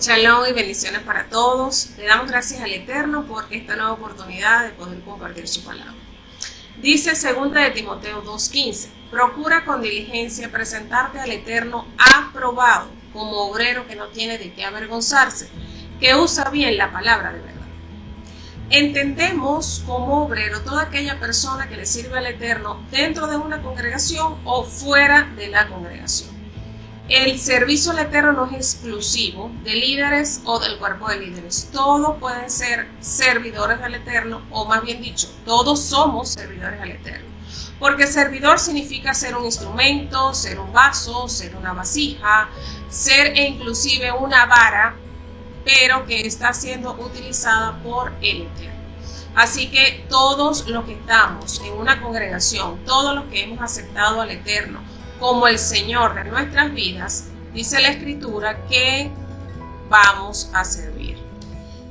Shalom y bendiciones para todos. Le damos gracias al Eterno por esta nueva oportunidad de poder compartir su palabra. Dice 2 de Timoteo 2:15, procura con diligencia presentarte al Eterno aprobado, como obrero que no tiene de qué avergonzarse, que usa bien la palabra de verdad. Entendemos como obrero toda aquella persona que le sirve al Eterno dentro de una congregación o fuera de la congregación. El servicio al Eterno no es exclusivo de líderes o del cuerpo de líderes. Todos pueden ser servidores del Eterno, o más bien dicho, todos somos servidores al Eterno. Porque servidor significa ser un instrumento, ser un vaso, ser una vasija, ser inclusive una vara, pero que está siendo utilizada por el Eterno. Así que todos los que estamos en una congregación, todos los que hemos aceptado al Eterno como el Señor de nuestras vidas, dice la Escritura que vamos a servir.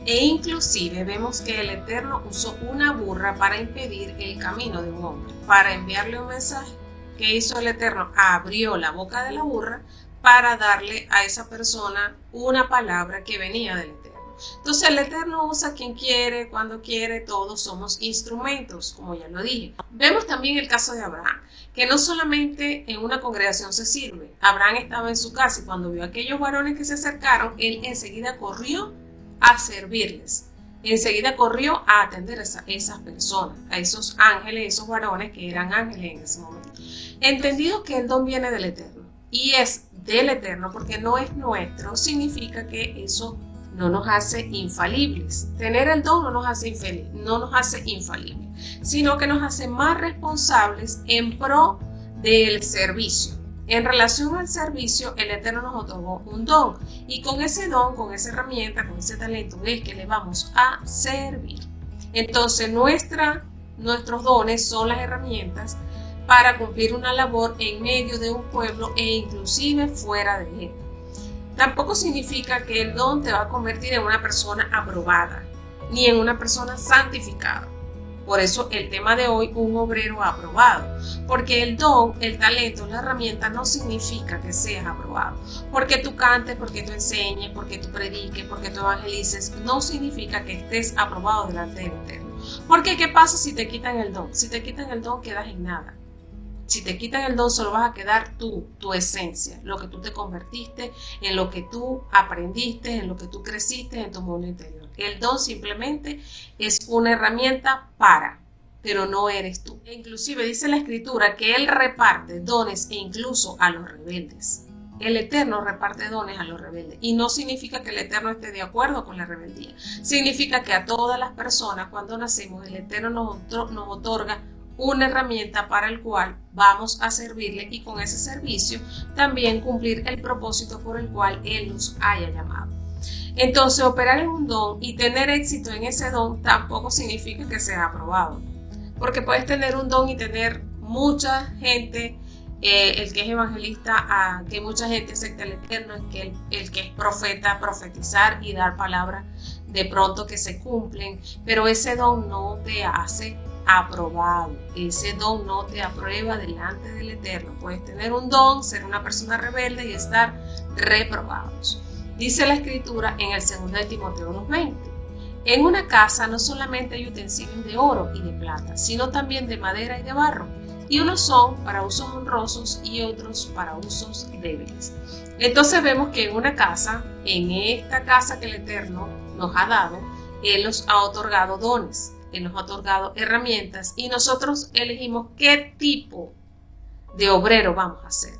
E inclusive vemos que el Eterno usó una burra para impedir el camino de un hombre, para enviarle un mensaje. ¿Qué hizo el Eterno? Abrió la boca de la burra para darle a esa persona una palabra que venía del Eterno. Entonces el Eterno usa a quien quiere, cuando quiere, todos somos instrumentos, como ya lo dije. Vemos también el caso de Abraham, que no solamente en una congregación se sirve. Abraham estaba en su casa y cuando vio a aquellos varones que se acercaron, él enseguida corrió a servirles. Enseguida corrió a atender a esas personas, a esos ángeles, esos varones que eran ángeles en ese momento. Entendido que el don viene del Eterno y es del Eterno porque no es nuestro, significa que eso no nos hace infalibles. Tener el don no nos hace infalibles, sino que nos hace más responsables en pro del servicio. En relación al servicio, el Eterno nos otorgó un don y con ese don, con esa herramienta, con ese talento es que le vamos a servir. Entonces nuestros dones son las herramientas para cumplir una labor en medio de un pueblo e inclusive fuera de él. Tampoco significa que el don te va a convertir en una persona aprobada, ni en una persona santificada. Por eso el tema de hoy, un obrero aprobado. Porque el don, el talento, la herramienta no significa que seas aprobado. Porque tú cantes, porque tú enseñes, porque tú prediques, porque tú evangelices, no significa que estés aprobado delante del Eterno. Porque ¿qué pasa si te quitan el don? Si te quitan el don, quedas en nada. Si te quitan el don, solo vas a quedar tú, tu esencia, lo que tú te convertiste, en lo que tú aprendiste, en lo que tú creciste en tu mundo interior. El don simplemente es una herramienta pero no eres tú. E inclusive dice la Escritura que Él reparte dones e incluso a los rebeldes. El Eterno reparte dones a los rebeldes y no significa que el Eterno esté de acuerdo con la rebeldía. Significa que a todas las personas cuando nacemos el Eterno nos otorga una herramienta para el cual vamos a servirle y con ese servicio también cumplir el propósito por el cual Él nos haya llamado. Entonces, operar en un don y tener éxito en ese don tampoco significa que sea aprobado, porque puedes tener un don y tener mucha gente, el que es evangelista, que mucha gente acepta el Eterno, el que es profeta, profetizar y dar palabras de pronto que se cumplen, pero ese don no te hace aprobado, ese don no te aprueba delante del Eterno. Puedes tener un don, ser una persona rebelde y estar reprobados. Dice la Escritura en el 2 de Timoteo 2:20, en una casa no solamente hay utensilios de oro y de plata, sino también de madera y de barro, y unos son para usos honrosos y otros para usos débiles. Entonces vemos que en una casa, en esta casa que el Eterno nos ha dado, Él nos ha otorgado dones, Él nos ha otorgado herramientas y nosotros elegimos qué tipo de obrero vamos a ser,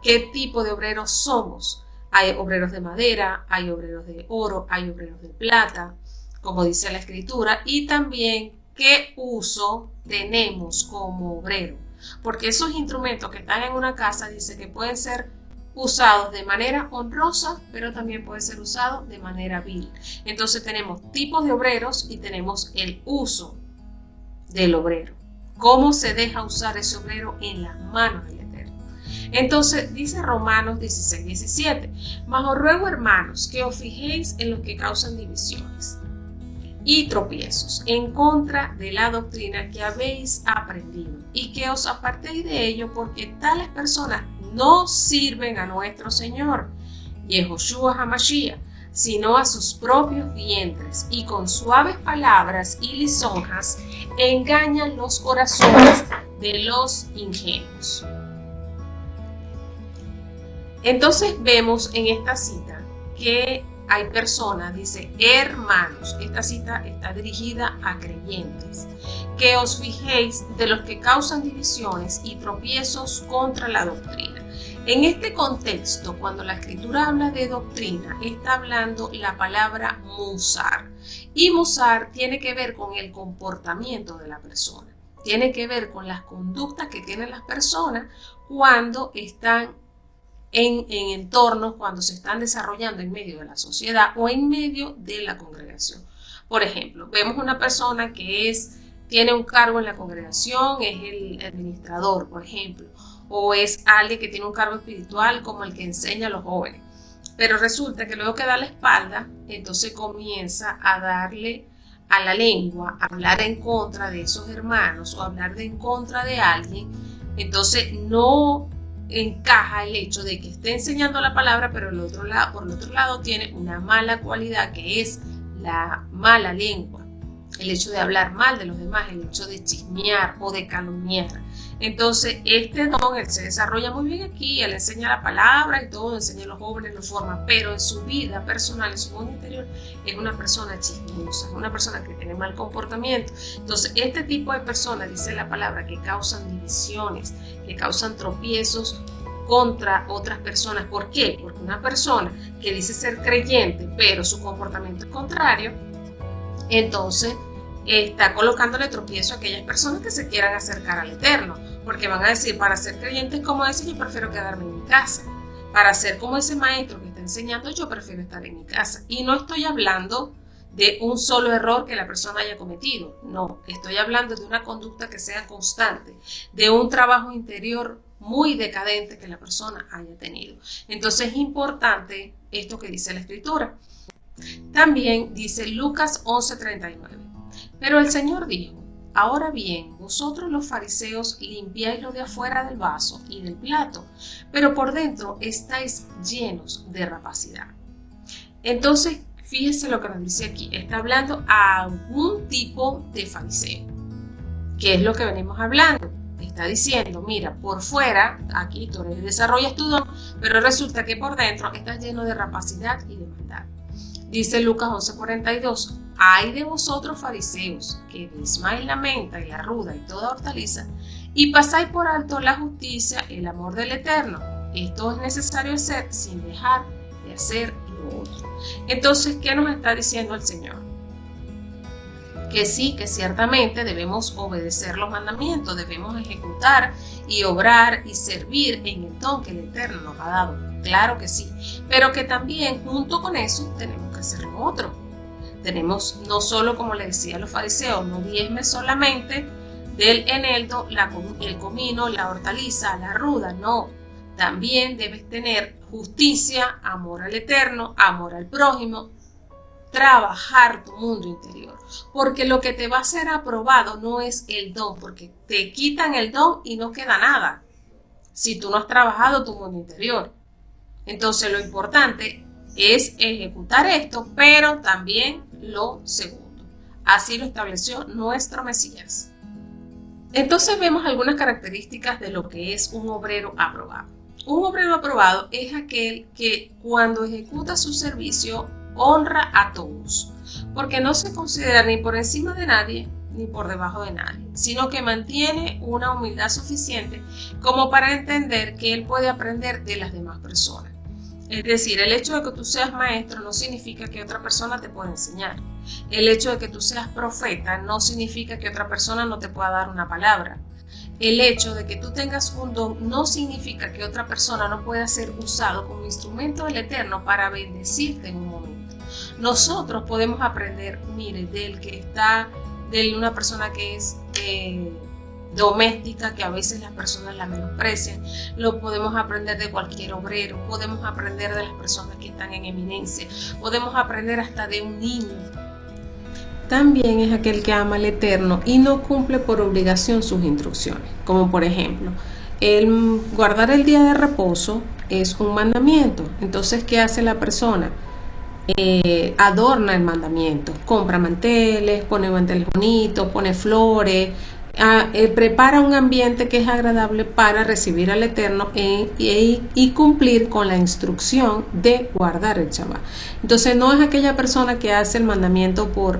qué tipo de obreros somos. Hay obreros de madera, hay obreros de oro, hay obreros de plata, como dice la Escritura, y también qué uso tenemos como obrero. Porque esos instrumentos que están en una casa dice que pueden ser usados de manera honrosa, pero también pueden ser usados de manera vil. Entonces tenemos tipos de obreros y tenemos el uso del obrero. ¿Cómo se deja usar ese obrero en las manos del Eterno? Entonces dice Romanos 16:17, mas os ruego, hermanos, que os fijéis en los que causan divisiones y tropiezos en contra de la doctrina que habéis aprendido y que os apartéis de ello, porque tales personas no sirven a nuestro Señor Yehoshua HaMashiach, sino a sus propios vientres, y con suaves palabras y lisonjas engañan los corazones de los ingenuos. Entonces vemos en esta cita que hay personas, dice hermanos, esta cita está dirigida a creyentes, que os fijéis de los que causan divisiones y tropiezos contra la doctrina. En este contexto, cuando la escritura habla de doctrina, está hablando la palabra musar. Y musar tiene que ver con el comportamiento de la persona. Tiene que ver con las conductas que tienen las personas cuando están en entornos, cuando se están desarrollando en medio de la sociedad o en medio de la congregación. Por ejemplo, vemos una persona que tiene un cargo en la congregación, es el administrador, por ejemplo, o es alguien que tiene un cargo espiritual como el que enseña a los jóvenes. Pero resulta que luego que da la espalda, entonces comienza a darle a la lengua, a hablar en contra de esos hermanos o hablar en contra de alguien. Entonces no encaja el hecho de que esté enseñando la palabra, pero por el otro lado tiene una mala cualidad, que es la mala lengua, el hecho de hablar mal de los demás, el hecho de chismear o de calumniar. Entonces este don él se desarrolla muy bien aquí, él enseña la palabra y todo, enseña a los jóvenes, lo forma, pero en su vida personal, en su mundo interior, es una persona chismosa, es una persona que tiene mal comportamiento. Entonces este tipo de personas, dice la palabra, que causan divisiones, que causan tropiezos contra otras personas. ¿Por qué? Porque una persona que dice ser creyente, pero su comportamiento es contrario, entonces está colocándole tropiezo a aquellas personas que se quieran acercar al Eterno, porque van a decir, para ser creyentes como ese, yo prefiero quedarme en mi casa. Para ser como ese maestro que está enseñando, yo prefiero estar en mi casa. Y no estoy hablando de un solo error que la persona haya cometido, no, estoy hablando de una conducta que sea constante, de un trabajo interior muy decadente que la persona haya tenido. Entonces es importante esto que dice la Escritura. También dice Lucas 11:39. Pero el Señor dijo, ahora bien, vosotros los fariseos limpiáis lo de afuera del vaso y del plato, pero por dentro estáis llenos de rapacidad. Entonces, fíjese lo que nos dice aquí. Está hablando a algún tipo de fariseo. ¿Qué es lo que venimos hablando? Está diciendo, mira, por fuera, aquí tú desarrollas tu don, pero resulta que por dentro estás lleno de rapacidad y de maldad. Dice Lucas 11:42, ay de vosotros fariseos, que desmáis la menta y la ruda y toda hortaliza, y pasáis por alto la justicia, el amor del Eterno. Esto es necesario hacer sin dejar de hacer lo otro. Entonces, ¿qué nos está diciendo el Señor? Que sí, que ciertamente debemos obedecer los mandamientos, debemos ejecutar y obrar y servir en el don que el Eterno nos ha dado. Claro que sí, pero que también junto con eso tenemos que hacer lo otro. Tenemos no solo, como le decía a los fariseos, no diezmes solamente del eneldo, el comino, la hortaliza, la ruda, no. También debes tener justicia, amor al Eterno, amor al prójimo, trabajar tu mundo interior, porque lo que te va a ser aprobado no es el don, porque te quitan el don y no queda nada si tú no has trabajado tu mundo interior. Entonces lo importante es ejecutar esto, pero también lo segundo. Así lo estableció nuestro Mesías. Entonces vemos algunas características de lo que es un obrero aprobado. Un obrero aprobado es aquel que cuando ejecuta su servicio honra a todos, porque no se considera ni por encima de nadie ni por debajo de nadie, sino que mantiene una humildad suficiente como para entender que él puede aprender de las demás personas. Es decir, el hecho de que tú seas maestro no significa que otra persona te pueda enseñar. El hecho de que tú seas profeta no significa que otra persona no te pueda dar una palabra. El hecho de que tú tengas un don no significa que otra persona no pueda ser usado como instrumento del Eterno para bendecirte en un momento. Nosotros podemos aprender, mire, de una persona que es doméstica, que a veces las personas la menosprecian, lo podemos aprender de cualquier obrero, podemos aprender de las personas que están en eminencia, podemos aprender hasta de un niño. También es aquel que ama al Eterno y no cumple por obligación sus instrucciones, como por ejemplo, el guardar el día de reposo es un mandamiento. Entonces, ¿qué hace la persona? adorna el mandamiento, compra manteles, pone manteles bonitos, pone flores, prepara un ambiente que es agradable para recibir al Eterno y cumplir con la instrucción de guardar el Shabbat. Entonces no es aquella persona que hace el mandamiento por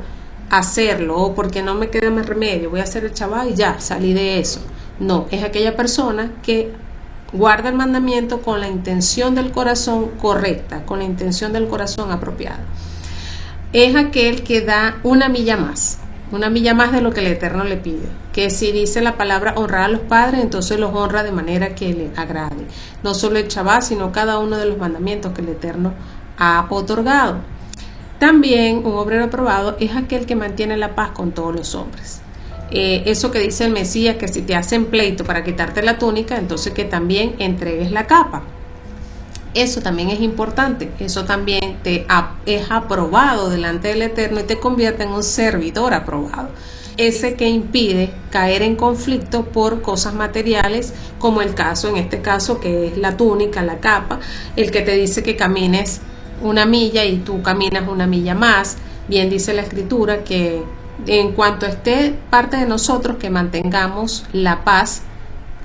hacerlo o porque no me queda más remedio, voy a hacer el Shabbat y ya, salí de eso. No, es aquella persona que guarda el mandamiento con la intención del corazón correcta, con la intención del corazón apropiada. Es aquel que da una milla más de lo que el Eterno le pide. Que si dice la palabra honrar a los padres, entonces los honra de manera que le agrade. No solo el Shabbat, sino cada uno de los mandamientos que el Eterno ha otorgado. También un obrero aprobado es aquel que mantiene la paz con todos los hombres. Eso que dice el Mesías, que si te hacen pleito para quitarte la túnica, entonces que también entregues la capa. Eso también es importante, eso también es aprobado delante del Eterno y te convierte en un servidor aprobado. Ese que impide caer en conflicto por cosas materiales, como el caso, en este caso, que es la túnica, la capa, el que te dice que camines una milla y tú caminas una milla más. Bien dice la Escritura que en cuanto esté parte de nosotros, que mantengamos la paz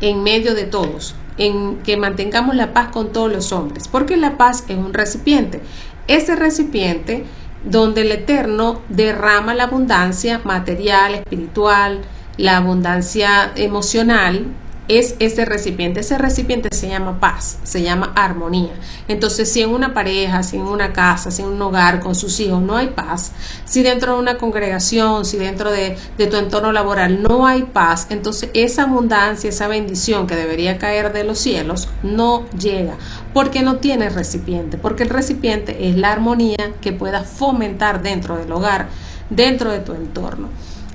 en medio de todos, en que mantengamos la paz con todos los hombres, porque la paz es un recipiente. Ese recipiente donde el Eterno derrama la abundancia material, espiritual, la abundancia emocional, es ese recipiente. Ese recipiente se llama paz, se llama armonía. Entonces, si en una pareja, si en una casa, si en un hogar con sus hijos no hay paz, si dentro de una congregación, si dentro de tu entorno laboral no hay paz, entonces esa abundancia, esa bendición que debería caer de los cielos no llega, porque no tiene recipiente, porque el recipiente es la armonía que pueda fomentar dentro del hogar, dentro de tu entorno.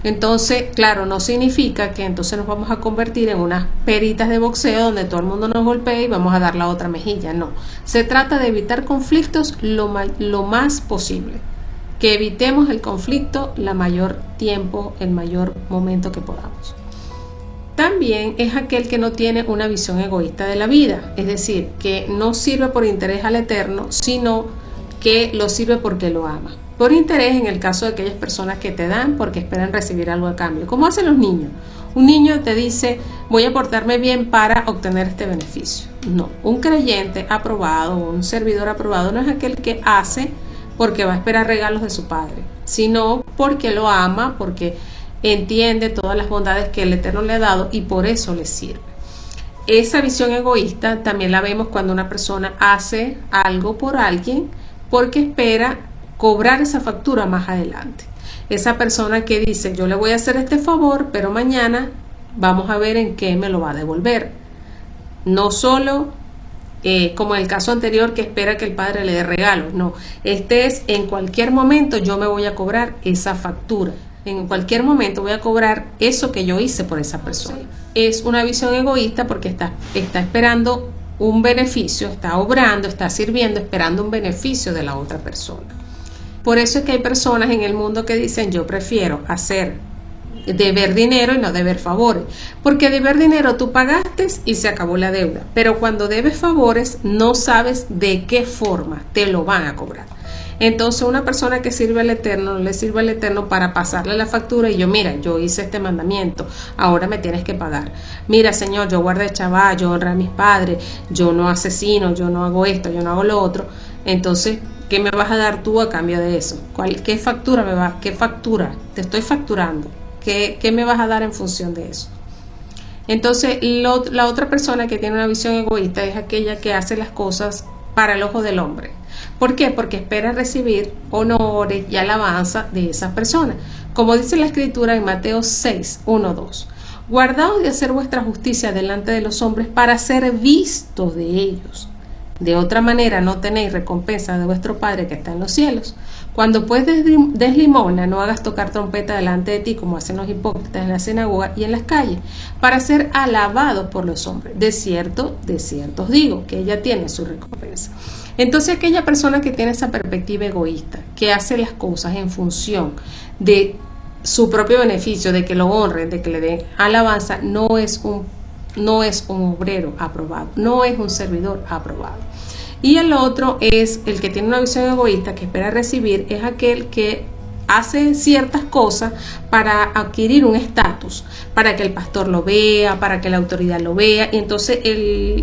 Entonces, claro, no significa que entonces nos vamos a convertir en unas peritas de boxeo donde todo el mundo nos golpea y vamos a dar la otra mejilla. No, se trata de evitar conflictos lo más posible. Que evitemos el conflicto el mayor momento que podamos. También es aquel que no tiene una visión egoísta de la vida, es decir, que no sirve por interés al Eterno, sino que lo sirve porque lo ama. Por interés, en el caso de aquellas personas que te dan porque esperan recibir algo a cambio. ¿Cómo hacen los niños? Un niño te dice, voy a portarme bien para obtener este beneficio. No, un creyente aprobado, un servidor aprobado, no es aquel que hace porque va a esperar regalos de su padre, sino porque lo ama, porque entiende todas las bondades que el Eterno le ha dado y por eso le sirve. Esa visión egoísta también la vemos cuando una persona hace algo por alguien porque espera cobrar esa factura más adelante. Esa persona que dice, yo le voy a hacer este favor, pero mañana vamos a ver en qué me lo va a devolver. No solo como en el caso anterior, que espera que el padre le dé regalos. No, este es en cualquier momento yo me voy a cobrar esa factura. En cualquier momento voy a cobrar eso que yo hice por esa persona. Es una visión egoísta porque está esperando un beneficio, está obrando, está sirviendo, esperando un beneficio de la otra persona. Por eso es que hay personas en el mundo que dicen, yo prefiero deber dinero y no deber favores, porque deber dinero tú pagaste y se acabó la deuda, pero cuando debes favores no sabes de qué forma te lo van a cobrar. Entonces una persona que sirve al Eterno no le sirve al Eterno para pasarle la factura y yo hice este mandamiento, ahora me tienes que pagar. Mira, Señor, yo guardé Shabbat, yo honré a mis padres, yo no asesino, yo no hago esto, yo no hago lo otro. Entonces, ¿qué me vas a dar tú a cambio de eso? ¿Qué factura te estoy facturando? ¿Qué me vas a dar en función de eso? Entonces, la otra persona que tiene una visión egoísta es aquella que hace las cosas para el ojo del hombre. ¿Por qué? Porque espera recibir honores y alabanza de esa persona. Como dice la Escritura en Mateo 6, 1, 2. Guardaos de hacer vuestra justicia delante de los hombres para ser vistos de ellos. De otra manera no tenéis recompensa de vuestro Padre que está en los cielos. Cuando pues des limosna, no hagas tocar trompeta delante de ti como hacen los hipócritas en la sinagoga y en las calles, para ser alabados por los hombres. De cierto os digo que ella tiene su recompensa. Entonces aquella persona que tiene esa perspectiva egoísta, que hace las cosas en función de su propio beneficio, de que lo honren, de que le den alabanza, no es un obrero aprobado, no es un servidor aprobado. Y el otro es el que tiene una visión egoísta, que espera recibir, es aquel que hace ciertas cosas para adquirir un estatus, para que el pastor lo vea, para que la autoridad lo vea, y entonces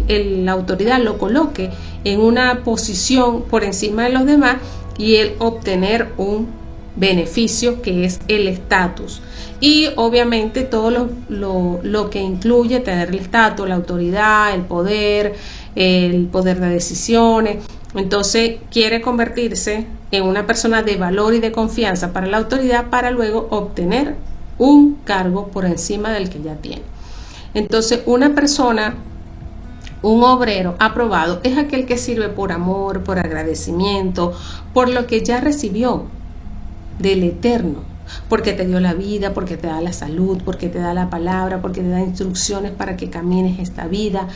la autoridad lo coloque en una posición por encima de los demás y él obtener un beneficio que es el estatus. Y obviamente todo lo que incluye tener el estatus, la autoridad, el poder de decisiones. Entonces quiere convertirse en una persona de valor y de confianza para la autoridad, para luego obtener un cargo por encima del que ya tiene. Entonces una persona, un obrero aprobado, es aquel que sirve por amor, por agradecimiento, por lo que ya recibió del Eterno, porque te dio la vida, porque te da la salud, porque te da la palabra, porque te da instrucciones para que camines esta vida,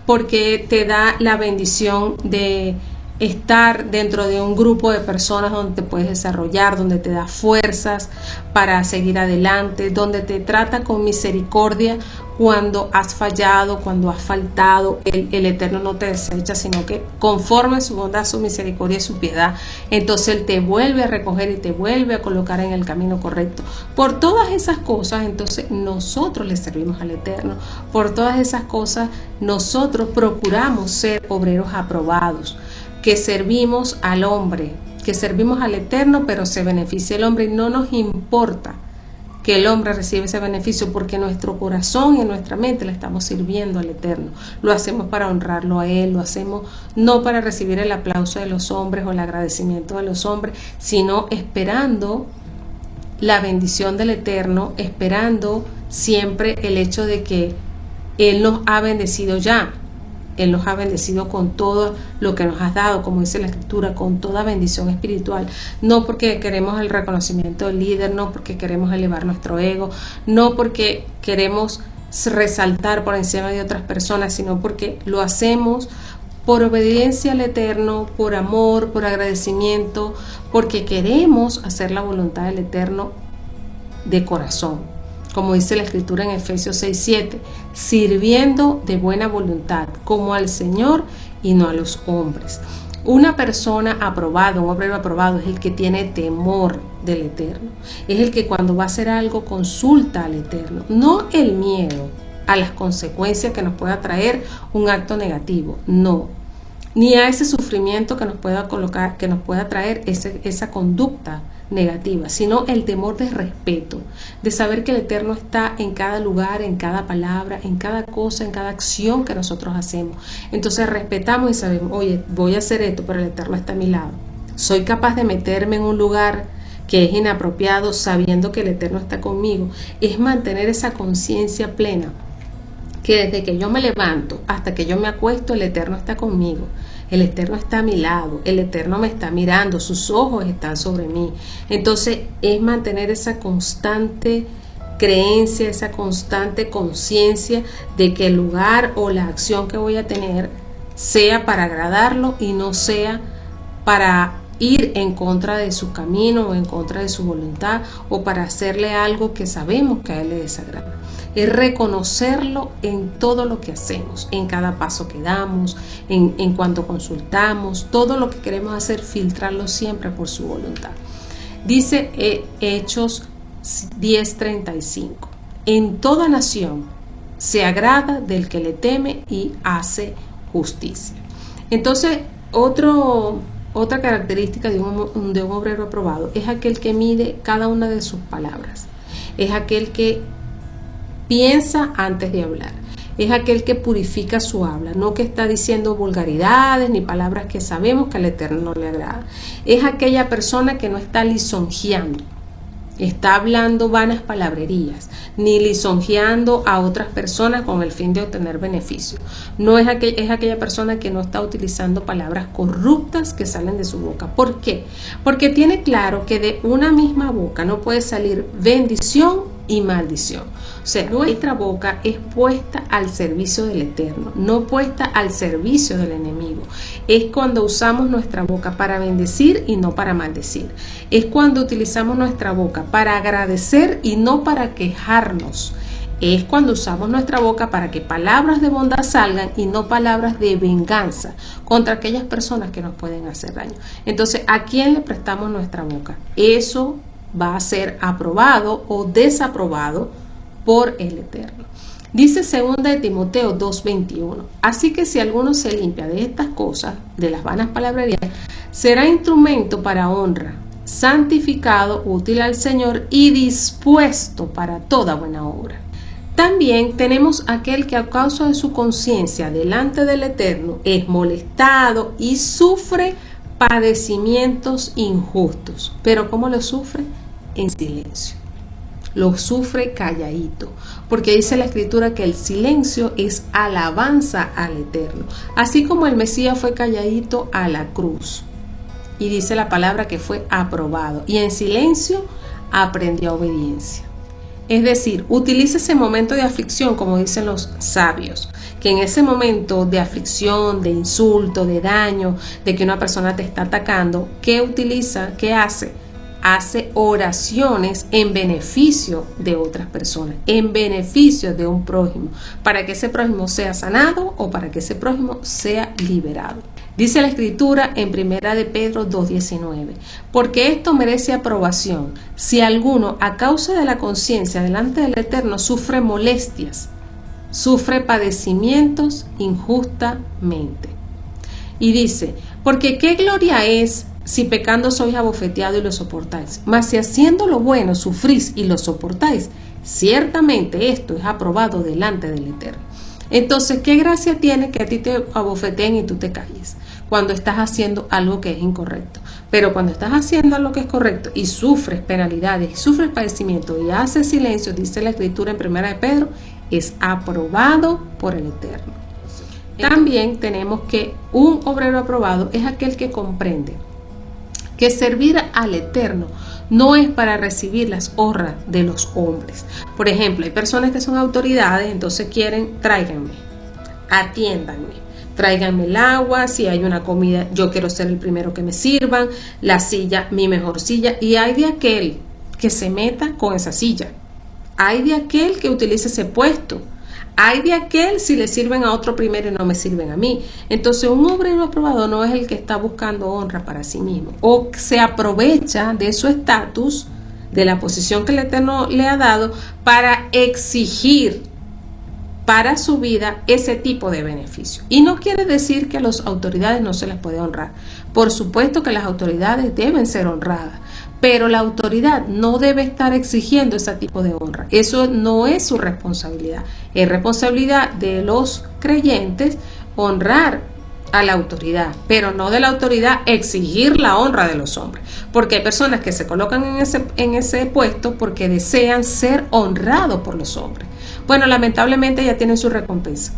porque te da la bendición de estar dentro de un grupo de personas donde te puedes desarrollar, donde te da fuerzas para seguir adelante, donde te trata con misericordia cuando has fallado, cuando has faltado. El Eterno no te desecha, sino que conforme su bondad, su misericordia y su piedad, entonces Él te vuelve a recoger y te vuelve a colocar en el camino correcto. Por todas esas cosas, entonces nosotros le servimos al Eterno. Por todas esas cosas, nosotros procuramos ser obreros aprobados, que servimos al hombre, que servimos al Eterno, pero se beneficia el hombre y no nos importa que el hombre reciba ese beneficio, porque en nuestro corazón y en nuestra mente le estamos sirviendo al Eterno. Lo hacemos para honrarlo a Él, lo hacemos no para recibir el aplauso de los hombres o el agradecimiento de los hombres, sino esperando la bendición del Eterno, esperando siempre el hecho de que Él nos ha bendecido ya. Él nos ha bendecido con todo lo que nos has dado, como dice la Escritura, con toda bendición espiritual. No porque queremos el reconocimiento del líder, no porque queremos elevar nuestro ego, no porque queremos resaltar por encima de otras personas, sino porque lo hacemos por obediencia al Eterno, por amor, por agradecimiento, porque queremos hacer la voluntad del Eterno de corazón. Como dice la Escritura en Efesios 6:7, sirviendo de buena voluntad, como al Señor y no a los hombres. Una persona aprobada, un obrero aprobado, es el que tiene temor del Eterno. Es el que cuando va a hacer algo consulta al Eterno. No el miedo a las consecuencias que nos pueda traer un acto negativo, no. Ni a ese sufrimiento que nos pueda colocar, que nos pueda traer esa conducta negativa, sino el temor de respeto, de saber que el Eterno está en cada lugar, en cada palabra, en cada cosa, en cada acción que nosotros hacemos. Entonces respetamos y sabemos, oye, voy a hacer esto, pero el Eterno está a mi lado. Soy capaz de meterme en un lugar que es inapropiado sabiendo que el Eterno está conmigo. Es mantener esa conciencia plena, que desde que yo me levanto hasta que yo me acuesto, el Eterno está conmigo. El Eterno está a mi lado, el Eterno me está mirando, sus ojos están sobre mí. Entonces es mantener esa constante creencia, esa constante conciencia de que el lugar o la acción que voy a tener sea para agradarlo y no sea para ir en contra de su camino o en contra de su voluntad, o para hacerle algo que sabemos que a Él le desagrada. Es reconocerlo en todo lo que hacemos, en cada paso que damos, en cuanto consultamos, todo lo que queremos hacer, filtrarlo siempre por su voluntad. Dice Hechos 10:35, en toda nación se agrada del que le teme y hace justicia. Entonces, otra característica de un obrero aprobado es aquel que mide cada una de sus palabras, es aquel que piensa antes de hablar, es aquel que purifica su habla, no que está diciendo vulgaridades ni palabras que sabemos que al Eterno no le agrada. Es aquella persona que no está lisonjeando, está hablando vanas palabrerías, ni lisonjeando a otras personas con el fin de obtener beneficio. No es aquella persona que no está utilizando palabras corruptas que salen de su boca. ¿Por qué? Porque tiene claro que de una misma boca no puede salir bendición y maldición. O sea, nuestra boca es puesta al servicio del Eterno, no puesta al servicio del enemigo. Es cuando usamos nuestra boca para bendecir y no para maldecir. Es cuando utilizamos nuestra boca para agradecer y no para quejarnos. Es cuando usamos nuestra boca para que palabras de bondad salgan y no palabras de venganza contra aquellas personas que nos pueden hacer daño. Entonces, ¿a quién le prestamos nuestra boca? Eso va a ser aprobado o desaprobado por el Eterno. Dice 2 de Timoteo 2:21, así que si alguno se limpia de estas cosas, de las vanas palabrerías, será instrumento para honra, santificado, útil al Señor y dispuesto para toda buena obra. También tenemos aquel que a causa de su conciencia delante del Eterno es molestado y sufre padecimientos injustos. ¿Pero cómo lo sufre? En silencio. Lo sufre calladito, porque dice la Escritura que el silencio es alabanza al Eterno, así como el Mesías fue calladito a la cruz. Y dice la palabra que fue aprobado y en silencio aprendió obediencia. Es decir, utiliza ese momento de aflicción, como dicen los sabios, que en ese momento de aflicción, de insulto, de daño, de que una persona te está atacando, ¿qué utiliza? ¿Qué hace? Hace oraciones en beneficio de otras personas, en beneficio de un prójimo, para que ese prójimo sea sanado o para que ese prójimo sea liberado. Dice la Escritura en 1 de Pedro 2:19, porque esto merece aprobación, si alguno a causa de la conciencia delante del Eterno sufre molestias, sufre padecimientos injustamente. Y dice, porque qué gloria es si pecando sois abofeteados y lo soportáis, mas si haciendo lo bueno sufrís y lo soportáis, ciertamente esto es aprobado delante del Eterno. Entonces, ¿qué gracia tiene que a ti te abofeteen y tú te calles cuando estás haciendo algo que es incorrecto? Pero cuando estás haciendo algo que es correcto y sufres penalidades, y sufres padecimiento y haces silencio, dice la Escritura en 1 de Pedro, es aprobado por el Eterno. También tenemos que un obrero aprobado es aquel que comprende que servir al Eterno no es para recibir las honras de los hombres. Por ejemplo, hay personas que son autoridades, entonces quieren, tráiganme, atiéndanme, tráiganme el agua, si hay una comida, yo quiero ser el primero que me sirvan, la silla, mi mejor silla, y hay de aquel que se meta con esa silla, hay de aquel que utilice ese puesto, hay de aquel si le sirven a otro primero y no me sirven a mí. Entonces un obrero aprobado no es el que está buscando honra para sí mismo o se aprovecha de su estatus, de la posición que el Eterno le ha dado para exigir para su vida ese tipo de beneficio. Y no quiere decir que a las autoridades no se les puede honrar. Por supuesto que las autoridades deben ser honradas, pero la autoridad no debe estar exigiendo ese tipo de honra. Eso no es su responsabilidad. Es responsabilidad de los creyentes honrar a la autoridad, pero no de la autoridad exigir la honra de los hombres. Porque hay personas que se colocan en ese puesto porque desean ser honrados por los hombres. Bueno, lamentablemente ya tienen su recompensa.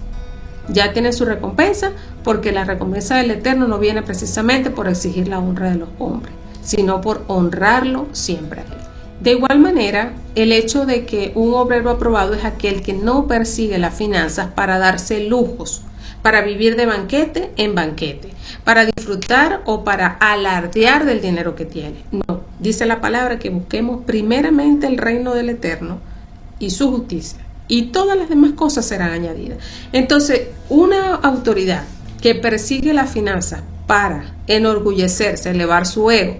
Ya tienen su recompensa porque la recompensa del Eterno no viene precisamente por exigir la honra de los hombres, sino por honrarlo siempre a Él. De igual manera, el hecho de que un obrero aprobado es aquel que no persigue las finanzas para darse lujos, para vivir de banquete en banquete, para disfrutar o para alardear del dinero que tiene. No, dice la palabra que busquemos primeramente el reino del Eterno y su justicia, y todas las demás cosas serán añadidas. Entonces, una autoridad que persigue las finanzas para enorgullecerse, elevar su ego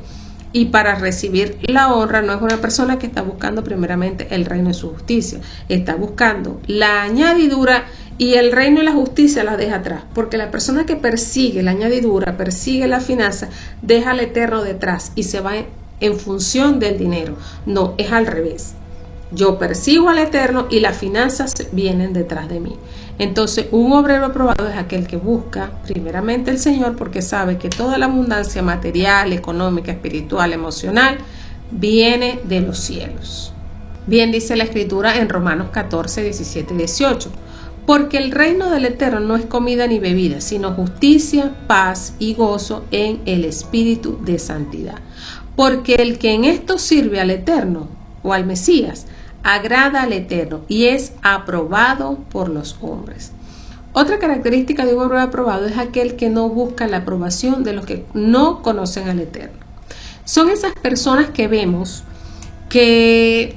y para recibir la honra, no es una persona que está buscando primeramente el reino y su justicia, está buscando la añadidura, y el reino y la justicia las deja atrás, porque la persona que persigue la añadidura, persigue la finanza, deja al Eterno detrás y se va en función del dinero. No, es al revés. Yo persigo al Eterno y las finanzas vienen detrás de mí. Entonces, un obrero aprobado es aquel que busca primeramente el Señor, porque sabe que toda la abundancia material, económica, espiritual, emocional viene de los cielos. Bien dice la Escritura en Romanos 14, 17 y 18. Porque el reino del Eterno no es comida ni bebida, sino justicia, paz y gozo en el Espíritu de santidad. Porque el que en esto sirve al Eterno o al Mesías, agrada al Eterno y es aprobado por los hombres. Otra característica de un obrero aprobado es aquel que no busca la aprobación de los que no conocen al Eterno. Son esas personas que vemos que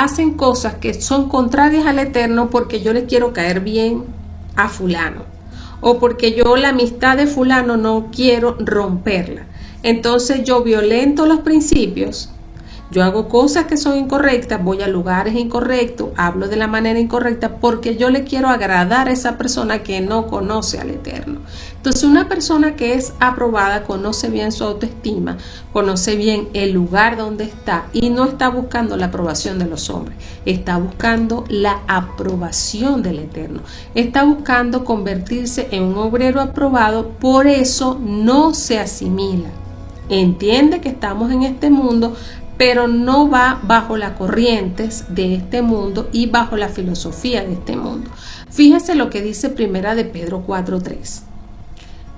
hacen cosas que son contrarias al Eterno porque yo le quiero caer bien a fulano, o porque yo la amistad de fulano no quiero romperla. Entonces yo violento los principios, yo hago cosas que son incorrectas, voy a lugares incorrectos, hablo de la manera incorrecta porque yo le quiero agradar a esa persona que no conoce al Eterno. Entonces una persona que es aprobada conoce bien su autoestima, conoce bien el lugar donde está y no está buscando la aprobación de los hombres, está buscando la aprobación del Eterno, está buscando convertirse en un obrero aprobado, por eso no se asimila. Entiende que estamos en este mundo, pero no va bajo las corrientes de este mundo y bajo la filosofía de este mundo. Fíjese lo que dice Primera de Pedro 4:3.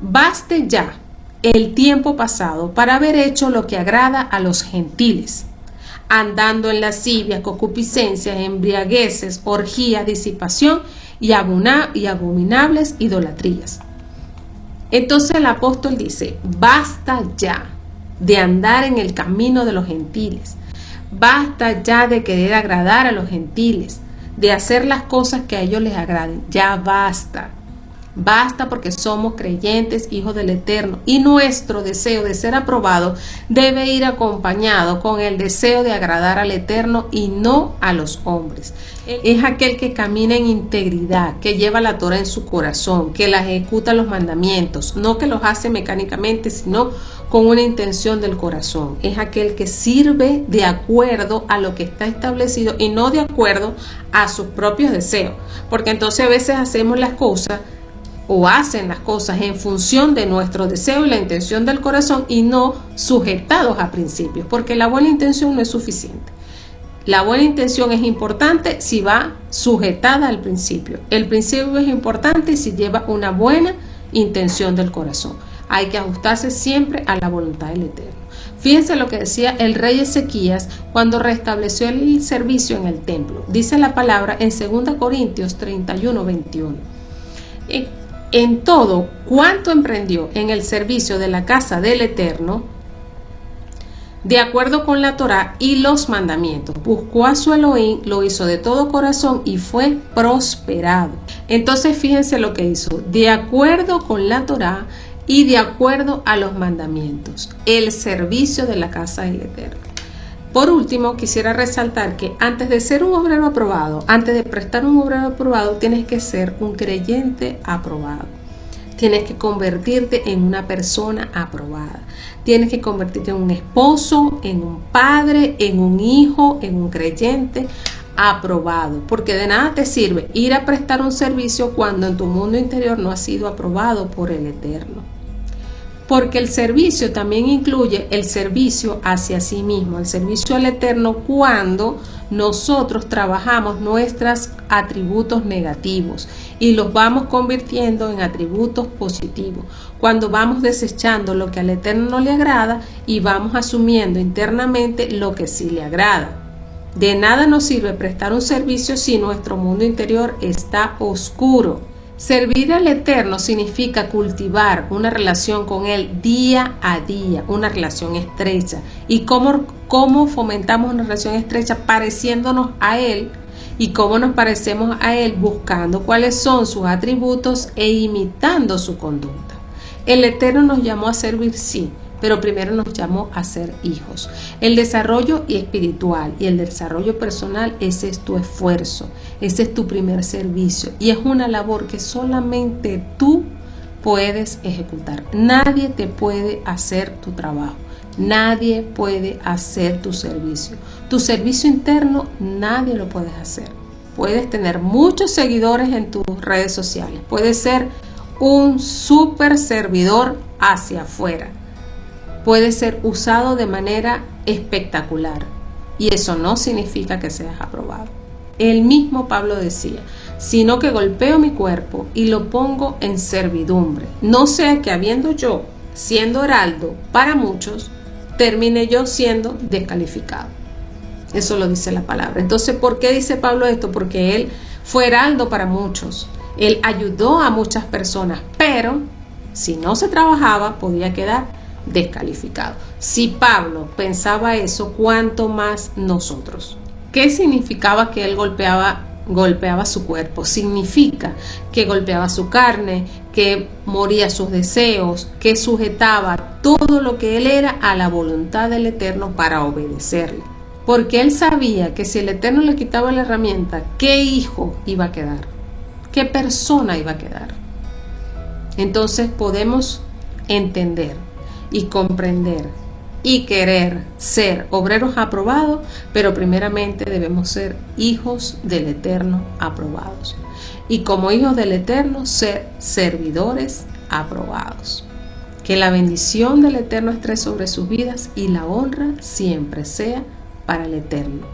Baste ya el tiempo pasado para haber hecho lo que agrada a los gentiles, andando en lascivias, concupiscencias, embriagueces, orgías, disipación y abominables idolatrías. Entonces el apóstol dice, basta ya de andar en el camino de los gentiles. Basta ya de querer agradar a los gentiles, de hacer las cosas que a ellos les agraden. Ya basta. Basta porque somos creyentes, hijos del Eterno, y nuestro deseo de ser aprobado debe ir acompañado con el deseo de agradar al Eterno y no a los hombres. Es aquel que camina en integridad, que lleva la Torah en su corazón, que la ejecuta los mandamientos, no que los hace mecánicamente, sino con una intención del corazón. Es aquel que sirve de acuerdo a lo que está establecido y no de acuerdo a sus propios deseos, porque entonces a veces hacemos las cosas o hacen las cosas en función de nuestro deseo y la intención del corazón y no sujetados a principios, porque la buena intención no es suficiente. La buena intención es importante si va sujetada al principio. El principio es importante si lleva una buena intención del corazón. Hay que ajustarse siempre a la voluntad del Eterno. Fíjense lo que decía el rey Ezequías cuando restableció el servicio en el templo. Dice la palabra en 2 Corintios 31:21. En todo cuanto emprendió en el servicio de la casa del Eterno, de acuerdo con la Torá y los mandamientos, buscó a su Elohim, lo hizo de todo corazón y fue prosperado. Entonces fíjense lo que hizo, de acuerdo con la Torá y de acuerdo a los mandamientos, el servicio de la casa del Eterno. Por último, quisiera resaltar que antes de ser un obrero aprobado, antes de prestar un obrero aprobado, tienes que ser un creyente aprobado. Tienes que convertirte en una persona aprobada. Tienes que convertirte en un esposo, en un padre, en un hijo, en un creyente aprobado. Porque de nada te sirve ir a prestar un servicio cuando en tu mundo interior no ha sido aprobado por el Eterno. Porque el servicio también incluye el servicio hacia sí mismo, el servicio al Eterno cuando nosotros trabajamos nuestros atributos negativos y los vamos convirtiendo en atributos positivos. Cuando vamos desechando lo que al Eterno no le agrada y vamos asumiendo internamente lo que sí le agrada. De nada nos sirve prestar un servicio si nuestro mundo interior está oscuro. Servir al Eterno significa cultivar una relación con Él día a día, una relación estrecha. ¿Y cómo fomentamos una relación estrecha? Pareciéndonos a Él. ¿Y cómo nos parecemos a Él? Buscando cuáles son sus atributos e imitando su conducta. El Eterno nos llamó a servir, sí, pero primero nos llamó a ser hijos. El desarrollo espiritual y el desarrollo personal, ese es tu esfuerzo, ese es tu primer servicio y es una labor que solamente tú puedes ejecutar. Nadie te puede hacer tu trabajo, nadie puede hacer tu servicio. Tu servicio interno nadie lo puedes hacer. Puedes tener muchos seguidores en tus redes sociales, puedes ser un super servidor hacia afuera. Puede ser usado de manera espectacular y eso no significa que seas aprobado. El mismo Pablo decía, sino que golpeo mi cuerpo y lo pongo en servidumbre, no sea que habiendo yo siendo heraldo para muchos, termine yo siendo descalificado. Eso lo dice la palabra. Entonces, ¿por qué dice Pablo esto? Porque él fue heraldo para muchos, él ayudó a muchas personas, pero si no se trabajaba podía quedar descalificado. Si Pablo pensaba eso, ¿cuánto más nosotros? ¿Qué significaba que él golpeaba su cuerpo? Significa que golpeaba su carne, que moría sus deseos, que sujetaba todo lo que él era a la voluntad del Eterno para obedecerle. Porque él sabía que si el Eterno le quitaba la herramienta, ¿qué hijo iba a quedar? ¿Qué persona iba a quedar? Entonces podemos entender y comprender y querer ser obreros aprobados, pero primeramente debemos ser hijos del Eterno aprobados. Y como hijos del Eterno, ser servidores aprobados. Que la bendición del Eterno esté sobre sus vidas y la honra siempre sea para el Eterno.